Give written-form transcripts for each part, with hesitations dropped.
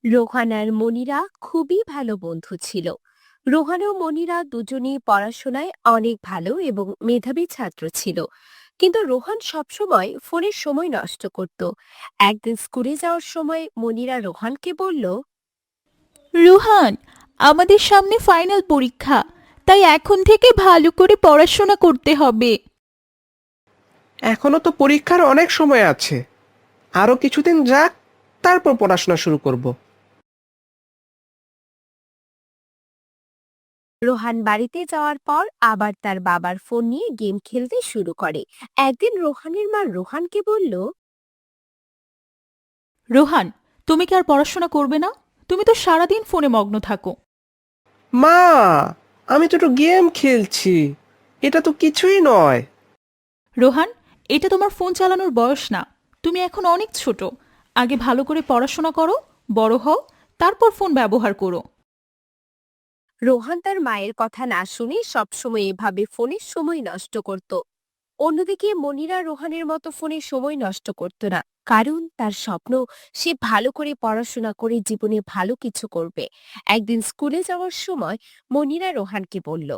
রোহান আর মনিরা খুবই ভালো বন্ধু ছিল। রোহান ও মনিরা দুজনেই পড়াশোনায় অনেক ভালো এবং মেধাবী ছাত্র ছিল। কিন্তু রোহান সবসময় ফোনের সময় নষ্ট করত। একদিন স্কুলে যাওয়ার সময় মনিরা রোহানকে বলল, রুহান, আমাদের সামনে ফাইনাল পরীক্ষা, তাই এখন থেকে ভালো করে পড়াশোনা করতে হবে। এখনো তো পরীক্ষার অনেক সময় আছে। আরো কিছুদিন যাক, তারপর পড়াশোনা শুরু করব। রোহান বাড়িতে যাওয়ার পর আবার তার বাবার ফোন নিয়ে গেম খেলতে শুরু করে। একদিন রোহানের মা রোহানকে বলল, রোহান, তুমি কি আর পড়াশোনা করবে না? তুমি তো সারাদিন ফোনে মগ্ন থাকো। মা, আমি তো একটু গেম খেলছি, এটা তো কিছুই নয়। রোহান, এটা তোমার ফোন চালানোর বয়স না। তুমি এখন অনেক ছোট। আগে ভালো করে পড়াশোনা করো, বড় হও, তারপর ফোন ব্যবহার করো। রোহান তার মায়ের কথা না শুনে সবসময় এভাবে ফোনের সময় নষ্ট করত। অন্যদিকে মনিরা রোহানের মতো ফোনে সময় নষ্ট করত না, কারণ তার স্বপ্ন সে ভালো করে পড়াশোনা করে জীবনে ভালো কিছু করবে। একদিন স্কুলে যাওয়ার সময় মনিরা রোহানকে বলল,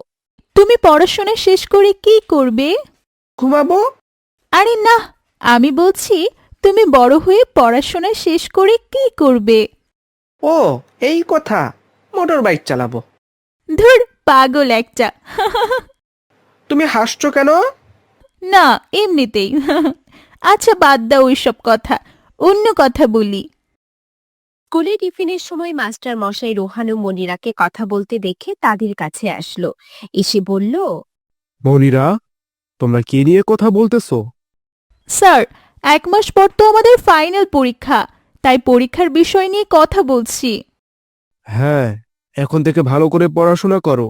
তুমি পড়াশোনা শেষ করে কি করবে? ঘুমাবো। আরে না, আমি বলছি তুমি বড় হয়ে পড়াশোনা শেষ করে কি করবে? ও, এই কথা। মোটর বাইক চালাবো। ধুর, পাগল একটা। তুমি হাসছো কেন? না, এমনিতেই। আচ্ছা, বাদ দাও ওইসব কথা, অন্য কথা বলি। স্কুলে টিফিনের সময় মাস্টার মশাই রোহান ও মনিরাকে কথা বলতে দেখে তাদের কাছে আসলো। এসে বলল, মনিরা, তোমরা কি নিয়ে কথা বলতেছো? স্যার, 1 মাস পর তো আমাদের ফাইনাল পরীক্ষা, তাই পরীক্ষার বিষয় নিয়ে কথা বলছি। হ্যাঁ, এখন থেকে ভালো করে পড়াশোনা করো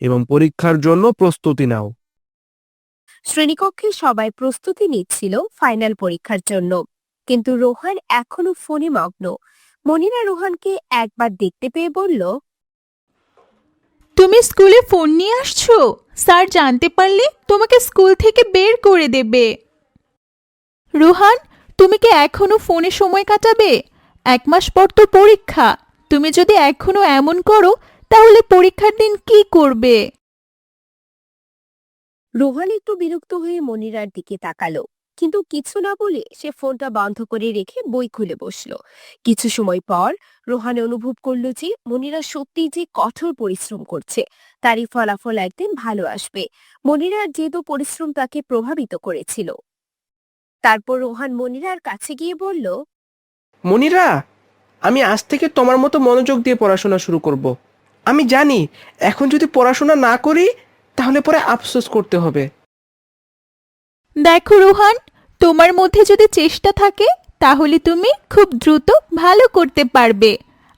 এবং পরীক্ষার জন্য প্রস্তুতি নাও। শ্রেণীকক্ষে সবাই প্রস্তুতি নিচ্ছিল ফাইনাল পরীক্ষার জন্য, কিন্তু রোহান এখনো ফোনে মগ্ন। মনিরা রোহানকে একবার দেখতে পেয়ে বলল, তুমি স্কুলে ফোন নিয়ে আসছো? স্যার জানতে পারলে তোমাকে স্কুল থেকে বের করে দেবে। রোহান, তুমি কি এখনো ফোনে সময় কাটাবে? 1 মাস পর তো পরীক্ষা। তুমি যদি এখনো এমন করো, তাহলে পরীক্ষার দিন কি করবে? রোহান একটু বিরক্ত হয়ে মনিরার দিকে তাকালো, কিন্তু কিছু না বলে সে ফোনটা বন্ধ করে রেখে বই খুলে বসলো। কিছু সময় পর রোহান অনুভব করলো যে মনিরা সত্যিই যে কঠোর পরিশ্রম করছে, তারই ফলাফল একদিন ভালো আসবে। মনিরার যেহেতু পরিশ্রম তাকে প্রভাবিত করেছিল। তারপর রোহান মনিরার কাছে গিয়ে বলল, মনিরা, আমি আজ থেকে তোমার মতো মনোযোগ দিয়ে পড়াশোনা শুরু করব। আমি জানি এখন যদি পড়াশোনা না করি তাহলে পরে আফসোস করতে হবে। দেখো রোহান, তোমার মধ্যে যদি চেষ্টা থাকে তাহলে তুমি খুব দ্রুত ভালো করতে পারবে।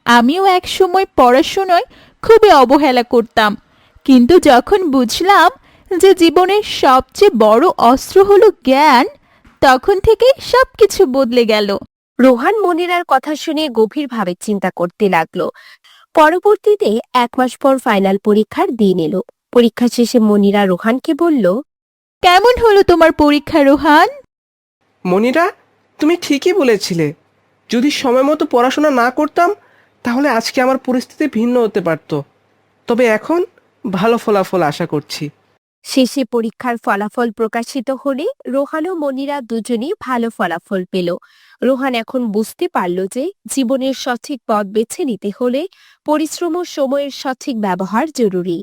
আমিও একসময় পড়াশোনায় খুবই অবহেলা করতাম, কিন্তু যখন বুঝলাম যে জীবনের সবচেয়ে বড় অস্ত্র হলো জ্ঞান, তখন থেকেই সবকিছু বদলে গেল। রোহান মনিরার কথা শুনে গভীরভাবে চিন্তা করতে লাগলো। পরবর্তীতে 1 মাস পর ফাইনাল পরীক্ষার দিন এলো। পরীক্ষা শেষে মনিরা রোহানকে বলল, কেমন হলো তোমার পরীক্ষা রোহান? মনিরা, তুমি ঠিকই বলেছিলে। যদি সময় মতো পড়াশোনা না করতাম তাহলে আজকে আমার পরিস্থিতি ভিন্ন হতে পারত। তবে এখন ভালো ফলাফল আশা করছি। শেষে পরীক্ষার ফলাফল প্রকাশিত হলে রোহান ও মনিরা দুজনেই ভালো ফলাফল পেল। রোহান এখন বুঝতে পারল যে জীবনের সঠিক পথ বেছে নিতে হলে পরিশ্রম ও সময়ের সঠিক ব্যবহার জরুরি।